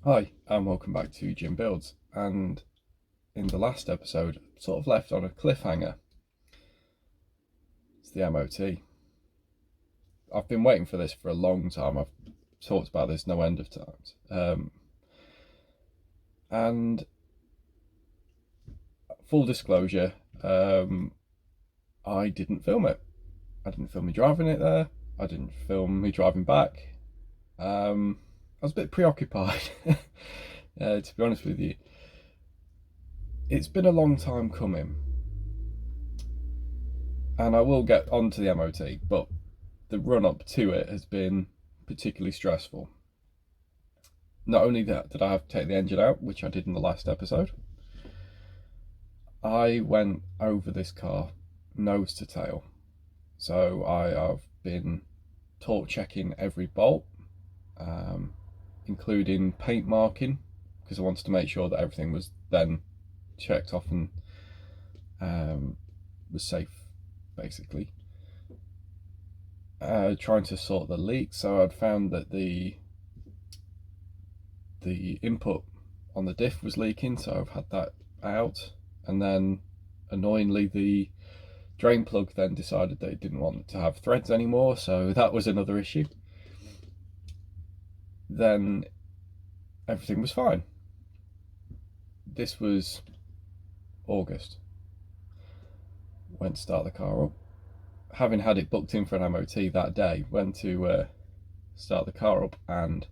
Hi, and welcome back to Jim Builds. And in the last episode, sort of left on a cliffhanger. It's the MOT. I've been waiting for this for a long time. I've talked about this no end of times. And full disclosure, I didn't film it. I didn't film me driving it there. I didn't film me driving back. I was a bit preoccupied, to be honest with you. It's been a long time coming, and I will get onto the MOT, but the run up to it has been particularly stressful. Not only that did I have to take the engine out, which I did in the last episode, I went over this car nose to tail. So I have been torque checking every bolt, including paint marking, because I wanted to make sure that everything was then checked off and was safe, basically. Trying to sort the leaks, so I'd found that the input on the diff was leaking, so I've had that out. And then annoyingly the drain plug then decided that it didn't want to have threads anymore, so that was another issue. Then everything was fine. This was August. Went to start the car up. Having had it booked in for an MOT that day, went to start the car up and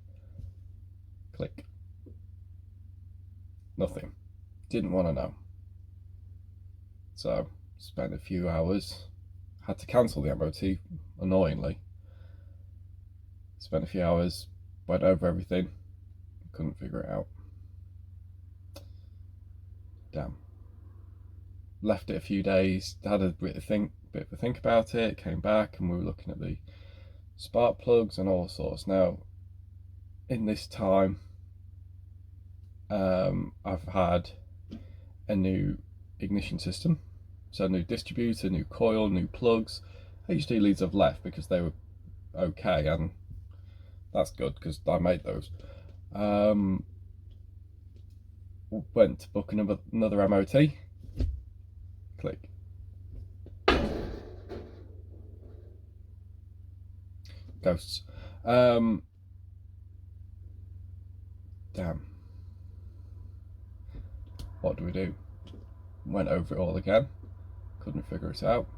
click. Nothing. Didn't want to know. So spent a few hours, had to cancel the MOT, annoyingly. Spent a few hours, went over everything, couldn't figure it out. Damn. Left it a few days, had a bit of a think about it, came back and we were looking at the spark plugs and all sorts. Now, in this time, I've had a new ignition system, so new distributor, new coil, new plugs. HD leads I've left because they were okay, and that's good because I made those. Went to book another MOT. Click. Ghosts. Damn. What do we do? Went over it all again. Couldn't figure it out.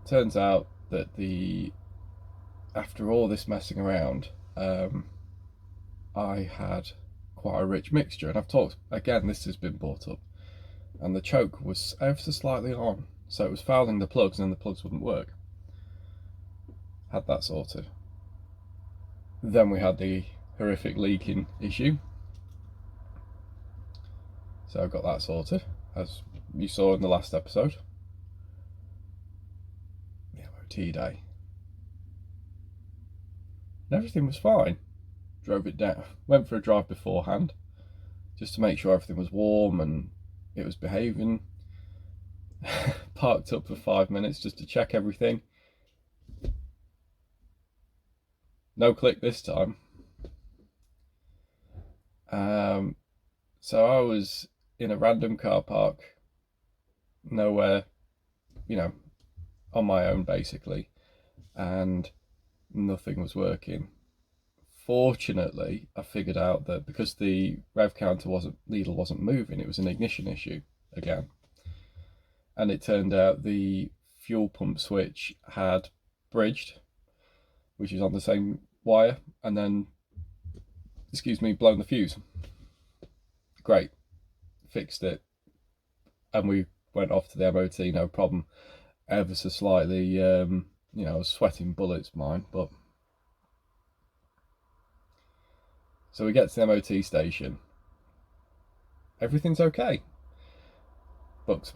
Turns out that after all this messing around, I had quite a rich mixture, and I've talked again, this has been brought up, and the choke was ever so slightly on, so it was fouling the plugs and the plugs wouldn't work. Had that sorted. Then we had the horrific leaking issue, so I got that sorted, as you saw in the last episode. The MOT day, and everything was fine. Drove it down, went for a drive beforehand just to make sure everything was warm and it was behaving. Parked up for 5 minutes just to check everything. No click this time. So I was in a random car park, nowhere, on my own basically, and nothing was working. Fortunately, I figured out that because the rev counter needle wasn't moving, it was an ignition issue again. And it turned out the fuel pump switch had bridged, which is on the same wire, and then, blown the fuse. Great, fixed it, and we went off to the MOT, no problem. Ever so slightly, I was sweating bullets, mine, but. So we get to the MOT station. Everything's okay. Booked,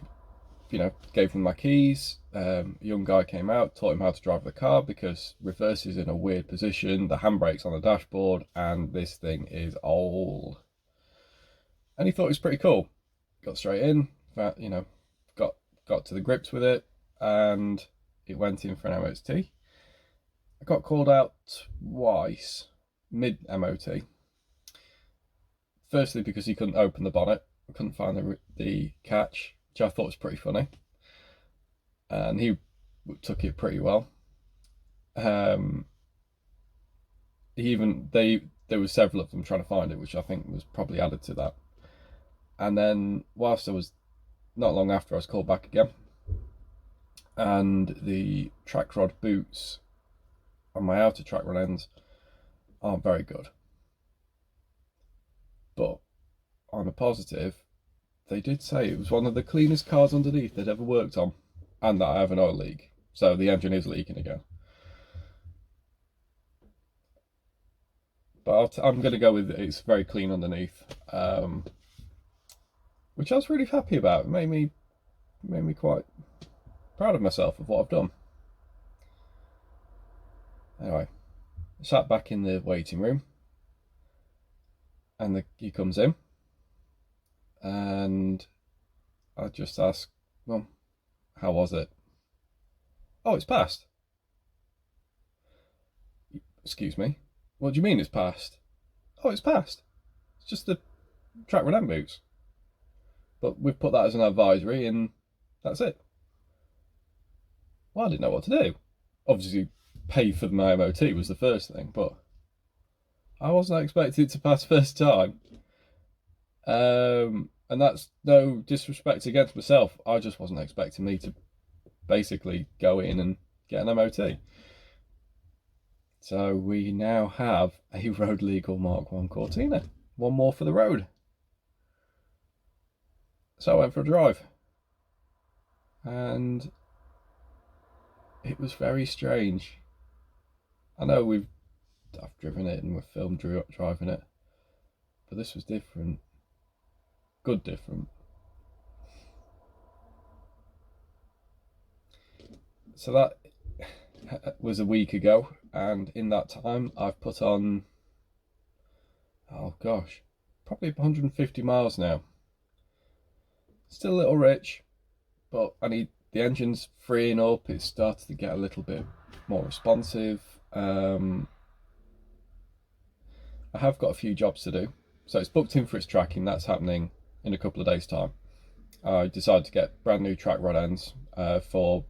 gave them my keys. A young guy came out, taught him how to drive the car because reverse is in a weird position. The handbrake's on the dashboard, and this thing is old. And he thought it was pretty cool. Got straight in, got to the grips with it, and it went in for an MOT. I got called out twice mid MOT. Firstly, because he couldn't open the bonnet, couldn't find the catch, which I thought was pretty funny, and he took it pretty well. There were several of them trying to find it, which I think was probably added to that. And then whilst I was not long after, I was called back again, and the track rod boots on my outer track rod ends aren't very good. But on a positive, they did say it was one of the cleanest cars underneath they'd ever worked on, and that I have an oil leak, so the engine is leaking again. But I'm going to go with it's very clean underneath, which I was really happy about. It made me quite proud of myself of what I've done. Anyway, I sat back in the waiting room, and he comes in, and I just asked, well, how was it? Oh, it's passed. Excuse me? What do you mean it's passed? Oh, it's passed. It's just the track rod end boots. But we've put that as an advisory, and that's it. Well, I didn't know what to do. Obviously, pay for my MOT was the first thing, but I wasn't expecting it to pass first time. And that's no disrespect against myself. I just wasn't expecting me to basically go in and get an MOT. So we now have a road legal Mark 1 Cortina. One more for the road. So I went for a drive. And it was very strange. I know I've driven it and we've filmed driving it, but this was different. Good different. So that was a week ago, and in that time I've put on, oh gosh, probably 150 miles now. Still a little rich, but the engine's freeing up. It's started to get a little bit more responsive. I have got a few jobs to do, so it's booked in for its tracking. That's happening in a couple of days' time. I decided to get brand new track rod ends for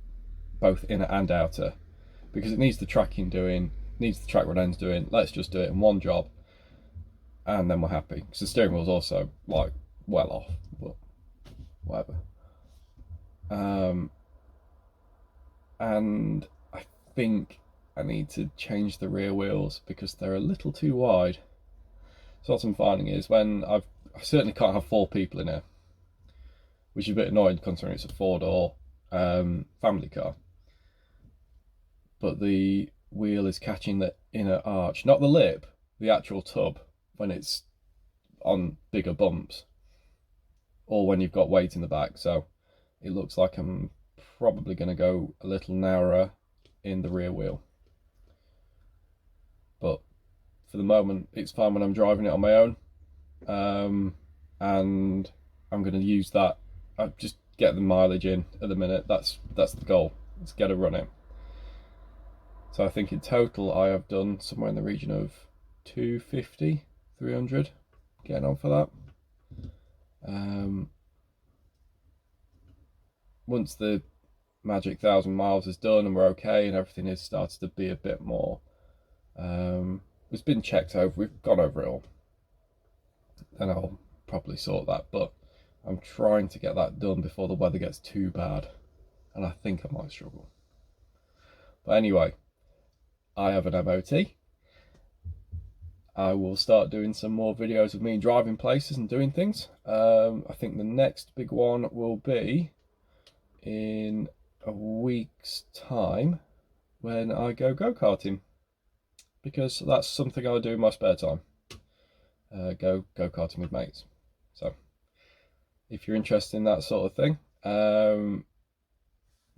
both inner and outer, because it needs the tracking doing, needs the track rod ends doing. Let's just do it in one job, and then we're happy. Because the steering wheel's also like well off, but whatever. And I think I need to change the rear wheels because they're a little too wide. So what I'm finding is when I certainly can't have 4 people in here, which is a bit annoying considering it's a 4-door family car. But the wheel is catching the inner arch, not the lip, the actual tub, when it's on bigger bumps or when you've got weight in the back. So it looks like I'm probably going to go a little narrower in the rear wheel. But for the moment, it's fine when I'm driving it on my own. And I'm going to use that. I just get the mileage in at the minute. That's the goal. Let's get a run in. So I think in total I have done somewhere in the region of 250, 300, getting on for that. Once the magic 1,000 miles is done and we're okay and everything is started to be a bit more, it's been checked over, we've gone over it all, and I'll probably sort that, but I'm trying to get that done before the weather gets too bad, and I think I might struggle. But anyway, I have an MOT. I will start doing some more videos of me driving places and doing things. I think the next big one will be in a week's time when I go-karting, because that's something I do in my spare time. Go-karting with mates. So if you're interested in that sort of thing,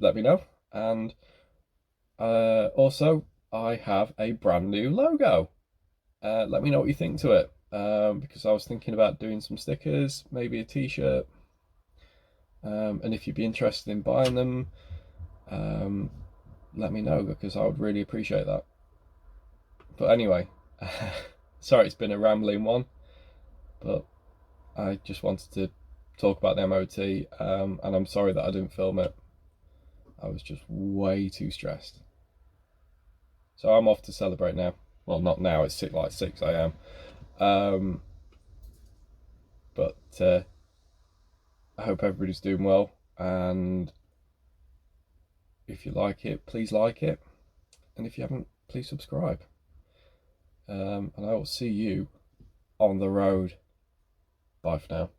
let me know. And also I have a brand new logo. Let me know what you think to it, because I was thinking about doing some stickers, maybe a t-shirt, and if you'd be interested in buying them, let me know, because I would really appreciate that. But anyway, sorry it's been a rambling one. But I just wanted to talk about the MOT, and I'm sorry that I didn't film it. I was just way too stressed. So I'm off to celebrate now. Well, not now, it's like 6 a.m. But I hope everybody's doing well, and if you like it, please like it, and if you haven't, please subscribe. And I will see you on the road. Bye for now.